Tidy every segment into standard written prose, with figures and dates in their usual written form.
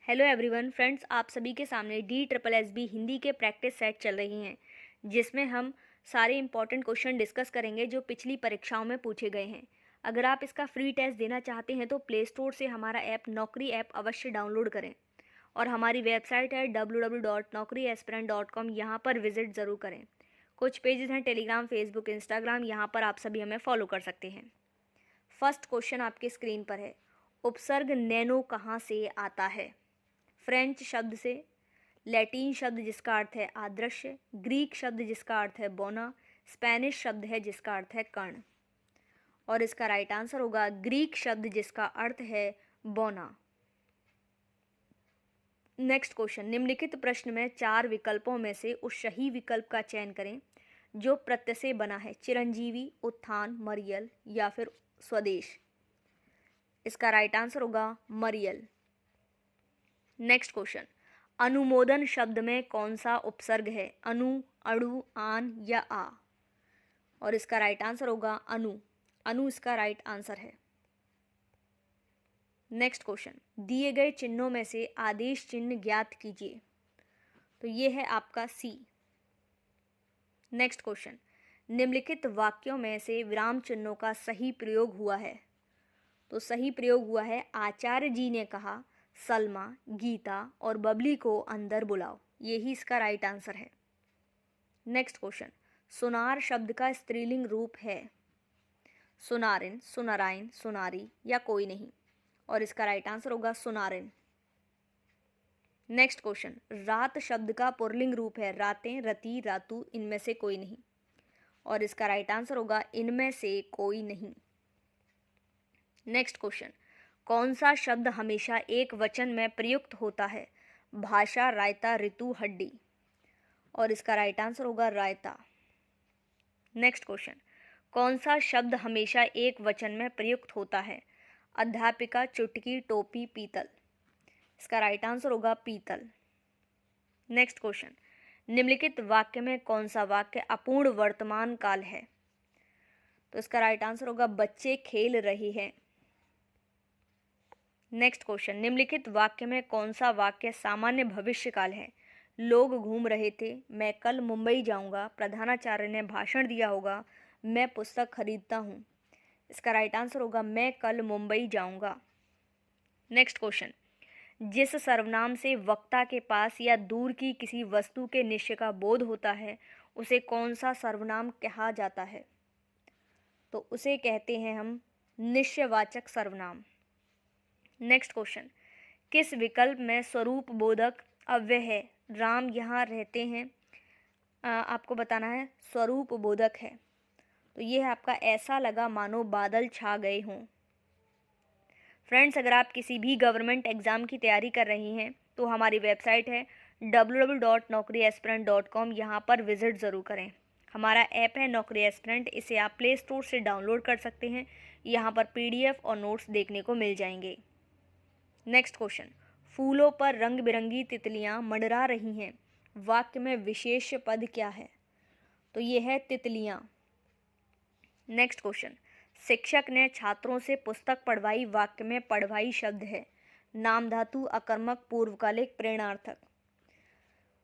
Hello everyone friends, आप सभी के सामने DSSB हिंदी के प्रैक्टिस सेट चल रही हैं जिसमें हम सारे इंपॉर्टेंट क्वेश्चन डिस्कस करेंगे जो पिछली परीक्षाओं में पूछे गए हैं। अगर आप इसका फ्री टेस्ट देना चाहते हैं तो प्ले स्टोर से हमारा ऐप नौकरी ऐप अवश्य डाउनलोड करें और हमारी वेबसाइट है www.naukriaspirant.com, यहाँ पर विजिट ज़रूर करें। कुछ पेजेस हैं टेलीग्राम, फेसबुक, इंस्टाग्राम, यहाँ पर आप सभी हमें फॉलो कर सकते हैं। फर्स्ट क्वेश्चन आपके स्क्रीन पर है, उपसर्ग नैनो कहाँ से आता है? फ्रेंच शब्द से, लैटिन शब्द जिसका अर्थ है आदृश्य, ग्रीक शब्द जिसका अर्थ है बोना, स्पेनिश शब्द है जिसका अर्थ है कर्ण। और इसका राइट आंसर होगा ग्रीक शब्द जिसका अर्थ है बोना। नेक्स्ट क्वेश्चन, निम्नलिखित प्रश्न में 4 विकल्पों में से उस सही विकल्प का चयन करें जो प्रत्यय से बना है। चिरंजीवी, उत्थान, मरियल या फिर स्वदेश। इसका राइट आंसर होगा मरियल। नेक्स्ट क्वेश्चन, अनुमोदन शब्द में कौन सा उपसर्ग है? अनु, अणु, आन या आ? और इसका राइट आंसर होगा अनु। अनु इसका राइट आंसर है। नेक्स्ट क्वेश्चन, दिए गए चिन्हों में से आदेश चिन्ह ज्ञात कीजिए। तो ये है आपका सी। नेक्स्ट क्वेश्चन, निम्नलिखित वाक्यों में से विराम चिन्हों का सही प्रयोग हुआ है। तो सही प्रयोग हुआ है, आचार्य जी ने कहा सलमा, गीता और बबली को अंदर बुलाओ। यही इसका राइट आंसर है। नेक्स्ट क्वेश्चन, सुनार शब्द का स्त्रीलिंग रूप है। सुनारिन, सुनाराइन, सुनारी या कोई नहीं। और इसका राइट आंसर होगा सुनारिन। नेक्स्ट क्वेश्चन, रात शब्द का पुल्लिंग रूप है। रातें, रति, रातु, इनमें से कोई नहीं। और इसका राइट आंसर होगा इनमें से कोई नहीं। नेक्स्ट क्वेश्चन, कौन सा शब्द हमेशा एक वचन में प्रयुक्त होता है? भाषा, रायता, ऋतु, हड्डी। और इसका राइट आंसर होगा रायता। नेक्स्ट क्वेश्चन, कौन सा शब्द हमेशा एक वचन में प्रयुक्त होता है? अध्यापिका, चुटकी, टोपी, पीतल। इसका राइट आंसर होगा पीतल। नेक्स्ट क्वेश्चन, निम्नलिखित वाक्य में कौन सा वाक्य अपूर्ण वर्तमान काल है? तो इसका राइट आंसर होगा बच्चे खेल रहे हैं। नेक्स्ट क्वेश्चन, निम्नलिखित वाक्य में कौन सा वाक्य सामान्य भविष्य काल है? लोग घूम रहे थे, मैं कल मुंबई जाऊंगा, प्रधानाचार्य ने भाषण दिया होगा, मैं पुस्तक खरीदता हूँ। इसका राइट आंसर होगा मैं कल मुंबई जाऊंगा। नेक्स्ट क्वेश्चन, जिस सर्वनाम से वक्ता के पास या दूर की किसी वस्तु के निश्चय का बोध होता है उसे कौन सा सर्वनाम कहा जाता है? तो उसे कहते हैं हम निश्चयवाचक सर्वनाम। नेक्स्ट क्वेश्चन, किस विकल्प में स्वरूप बोधक अव्यय है? राम यहाँ रहते हैं, आपको बताना है स्वरूप बोधक है। तो ये है आपका ऐसा लगा मानो बादल छा गए हों। फ्रेंड्स, अगर आप किसी भी गवर्नमेंट एग्ज़ाम की तैयारी कर रही हैं तो हमारी वेबसाइट है www.naukriaspirant.com, यहाँ पर विज़िट ज़रूर करें। हमारा ऐप है नौकरी एस्पिरेंट, इसे आप प्ले स्टोर से डाउनलोड कर सकते हैं। यहाँ पर PDF और नोट्स देखने को मिल जाएंगे। नेक्स्ट क्वेश्चन, फूलों पर रंग बिरंगी तितलियां मंडरा रही हैं, वाक्य में विशेष पद क्या है? तो ये है तितलियां। नेक्स्ट क्वेश्चन, शिक्षक ने छात्रों से पुस्तक पढ़वाई, वाक्य में पढ़वाई शब्द है नाम धातु, अकर्मक, पूर्वकालिक, प्रेरणार्थक।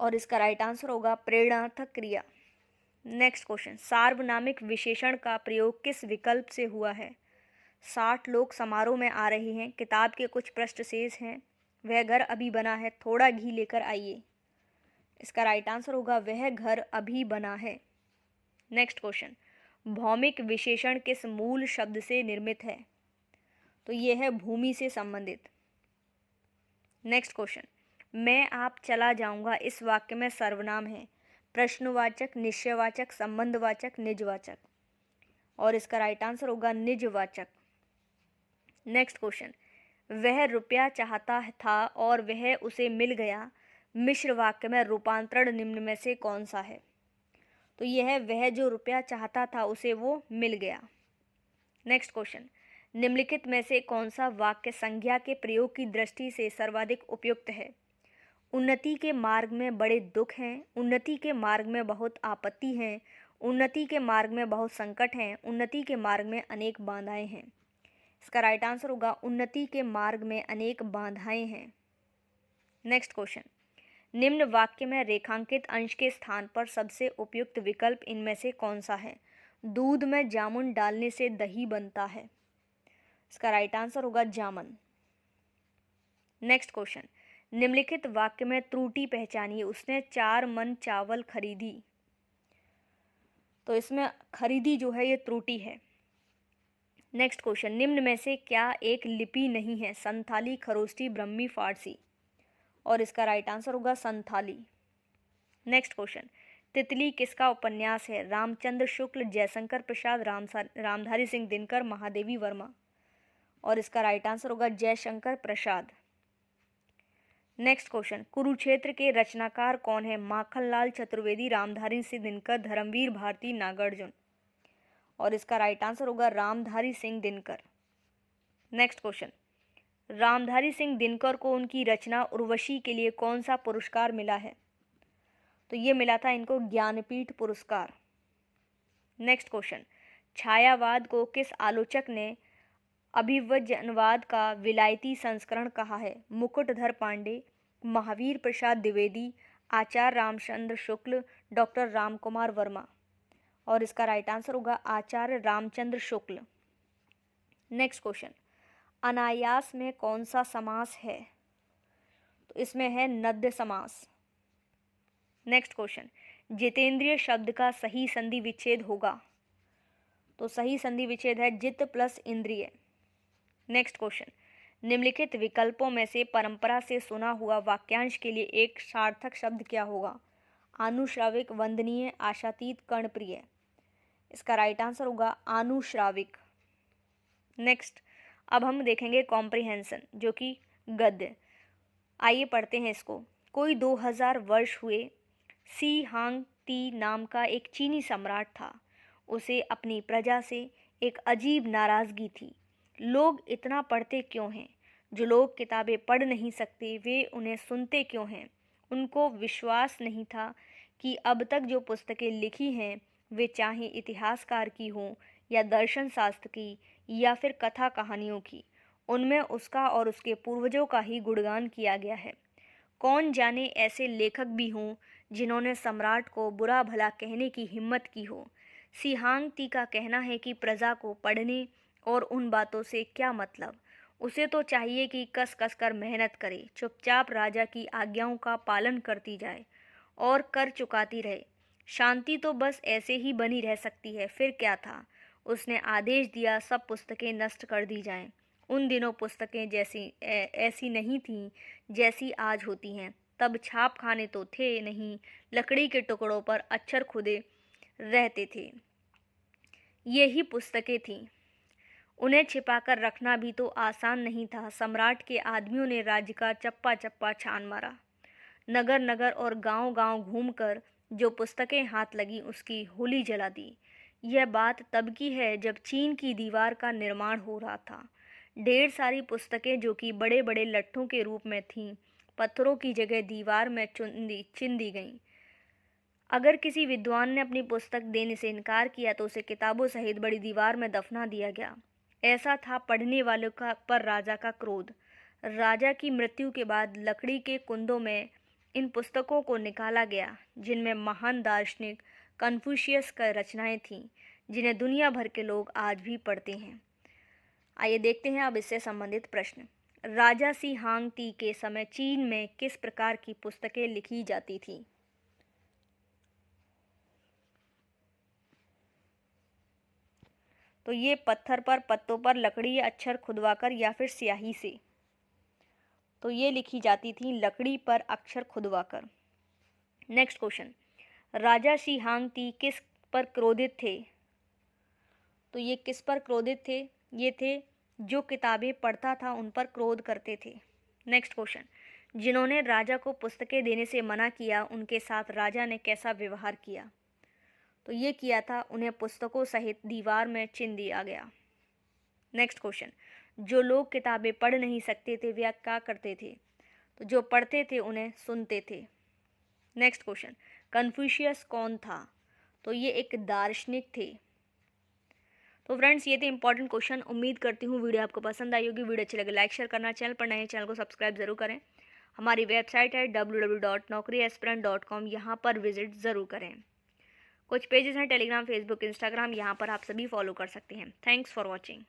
और इसका राइट आंसर होगा प्रेरणार्थक क्रिया। नेक्स्ट क्वेश्चन, सार्वनामिक विशेषण का प्रयोग किस विकल्प से हुआ है? 60 लोग समारोह में आ रहे हैं, किताब के कुछ पृष्ठ शेष हैं, वह घर अभी बना है, थोड़ा घी लेकर आइए। इसका राइट आंसर होगा वह घर अभी बना है। नेक्स्ट क्वेश्चन, भौमिक विशेषण किस मूल शब्द से निर्मित है? तो यह है भूमि से संबंधित। नेक्स्ट क्वेश्चन, मैं आप चला जाऊंगा इस वाक्य में सर्वनाम है प्रश्नवाचक, निश्चयवाचक, संबंधवाचक, निजवाचक। और इसका राइट आंसर होगा निजवाचक। नेक्स्ट क्वेश्चन, वह रुपया चाहता था और वह उसे मिल गया, मिश्र वाक्य में रूपांतरण निम्न में से कौन सा है? तो यह है वह जो रुपया चाहता था उसे वो मिल गया। नेक्स्ट क्वेश्चन, निम्नलिखित में से कौन सा वाक्य संज्ञा के प्रयोग की दृष्टि से सर्वाधिक उपयुक्त है? उन्नति के मार्ग में बड़े दुख हैं, उन्नति के मार्ग में बहुत आपत्ति हैं, उन्नति के मार्ग में बहुत संकट हैं, उन्नति के मार्ग में अनेक बाधाएं हैं। इसका राइट आंसर होगा उन्नति के मार्ग में अनेक बाधाएं हैं। नेक्स्ट क्वेश्चन, निम्न वाक्य में रेखांकित अंश के स्थान पर सबसे उपयुक्त विकल्प इनमें से कौन सा है? दूध में जामुन डालने से दही बनता है। इसका राइट आंसर होगा जामुन। नेक्स्ट क्वेश्चन, निम्नलिखित वाक्य में त्रुटि पहचानिए। उसने 4 मन चावल खरीदी। तो इसमें खरीदी जो है ये त्रुटि है। नेक्स्ट क्वेश्चन, निम्न में से क्या एक लिपि नहीं है? संथाली, खरोष्टी, ब्रह्मी, फारसी। और इसका राइट आंसर होगा संथाली। नेक्स्ट क्वेश्चन, तितली किसका उपन्यास है? रामचंद्र शुक्ल, जयशंकर प्रसाद, रामधारी सिंह दिनकर, महादेवी वर्मा। और इसका राइट आंसर होगा जयशंकर प्रसाद। नेक्स्ट क्वेश्चन, कुरुक्षेत्र के रचनाकार कौन है? माखनलाल चतुर्वेदी, रामधारी सिंह दिनकर, धर्मवीर भारती, नागार्जुन। और इसका राइट आंसर होगा रामधारी सिंह दिनकर। नेक्स्ट क्वेश्चन, रामधारी सिंह दिनकर को उनकी रचना उर्वशी के लिए कौन सा पुरस्कार मिला है? तो ये मिला था इनको ज्ञानपीठ पुरस्कार। नेक्स्ट क्वेश्चन, छायावाद को किस आलोचक ने अभिव्यंजनवाद का विलायती संस्करण कहा है? मुकुटधर पांडे, महावीर प्रसाद द्विवेदी, आचार्य रामचंद्र शुक्ल, डॉक्टर रामकुमार वर्मा। और इसका राइट आंसर होगा आचार्य रामचंद्र शुक्ल। नेक्स्ट क्वेश्चन, अनायास में कौन सा समास है? तो इसमें है नद्य समास। नेक्स्ट क्वेश्चन, जितेंद्रिय शब्द का सही संधि विच्छेद होगा। तो सही संधि विच्छेद है जित प्लस इंद्रिय। नेक्स्ट क्वेश्चन, निम्नलिखित विकल्पों में से परंपरा से सुना हुआ वाक्यांश के लिए एक सार्थक शब्द क्या होगा? आनुश्राविक, वंदनीय, आशातीत, कर्णप्रिय। इसका राइट आंसर होगा आनुश्राविक। नेक्स्ट, अब हम देखेंगे कॉम्प्रिहेंशन जो कि गद्य। आइए पढ़ते हैं इसको। कोई 2000 वर्ष हुए सी हांग टी नाम का एक चीनी सम्राट था। उसे अपनी प्रजा से एक अजीब नाराजगी थी। लोग इतना पढ़ते क्यों हैं? जो लोग किताबें पढ़ नहीं सकते वे उन्हें सुनते क्यों हैं? उनको विश्वास नहीं था कि अब तक जो पुस्तकें लिखी हैं वे चाहे इतिहासकार की हों या दर्शन शास्त्र की या फिर कथा कहानियों की, उनमें उसका और उसके पूर्वजों का ही गुणगान किया गया है। कौन जाने ऐसे लेखक भी हों जिन्होंने सम्राट को बुरा भला कहने की हिम्मत की हो। सिहांग ती का कहना है कि प्रजा को पढ़ने और उन बातों से क्या मतलब। उसे तो चाहिए कि कस कस कर मेहनत करे, चुपचाप राजा की आज्ञाओं का पालन करती जाए और कर चुकाती रहे। शांति तो बस ऐसे ही बनी रह सकती है। फिर क्या था? उसने आदेश दिया सब पुस्तकें नष्ट कर दी जाएं। उन दिनों पुस्तकें ऐसी नहीं थीं जैसी आज होती हैं। तब छाप खाने तो थे नहीं, लकड़ी के टुकड़ों पर अक्षर खुदे रहते थे। ये ही पुस्तकें थीं। उन्हें छिपाकर रखना भी तो आसान नहीं था। सम्राट के आदमियों ने राज्य का चप्पा चप्पा छान मारा। नगर नगर और गांव गांव घूमकर जो पुस्तकें हाथ लगी उसकी होली जला दी। यह बात तब की है जब चीन की दीवार का निर्माण हो रहा था। ढेर सारी पुस्तकें जो कि बड़े बड़े लट्ठों के रूप में थीं, पत्थरों की जगह दीवार में चिन दी गईं। अगर किसी विद्वान ने अपनी पुस्तक देने से इनकार किया तो उसे किताबों सहित बड़ी दीवार में दफना दिया गया। ऐसा था पढ़ने वालों का पर राजा का क्रोध। राजा की मृत्यु के बाद लकड़ी के कुंदों में इन पुस्तकों को निकाला गया जिनमें महान दार्शनिक कन्फ्यूशियस की रचनाएं थीं जिन्हें दुनिया भर के लोग आज भी पढ़ते हैं। आइए देखते हैं अब इससे संबंधित प्रश्न। राजा सी हांग टी के समय चीन में किस प्रकार की पुस्तकें लिखी जाती थी? तो ये पत्थर पर, पत्तों पर, लकड़ी या अक्षर खुदवाकर या फिर स्याही से। तो ये लिखी जाती थी लकड़ी पर अक्षर खुदवाकर। नेक्स्ट क्वेश्चन, राजा शी हांग टी किस पर क्रोधित थे? तो ये किस पर क्रोधित थे? ये थे जो किताबें पढ़ता था उन पर क्रोध करते थे। नेक्स्ट क्वेश्चन, जिन्होंने राजा को पुस्तकें देने से मना किया उनके साथ राजा ने कैसा व्यवहार किया? तो ये किया था, उन्हें पुस्तकों सहित दीवार में चिन दिया गया। नेक्स्ट क्वेश्चन, जो लोग किताबें पढ़ नहीं सकते थे वे क्या करते थे? तो जो पढ़ते थे उन्हें सुनते थे। नेक्स्ट क्वेश्चन, कन्फ्यूशियस कौन था? तो ये एक दार्शनिक थे। तो फ्रेंड्स ये थे इंपॉर्टेंट क्वेश्चन। उम्मीद करती हूँ वीडियो आपको पसंद आई होगी। वीडियो अच्छी लगे लाइक शेयर करना, चैनल पर नए चैनल को सब्सक्राइब जरूर करें। हमारी वेबसाइट है www.naukriaspirant.com, यहाँ पर विजिट ज़रूर करें। कुछ पेजेस हैं टेलीग्राम, फेसबुक, इंस्टाग्राम, यहाँ पर आप सभी फॉलो कर सकते हैं। Thanks for watching.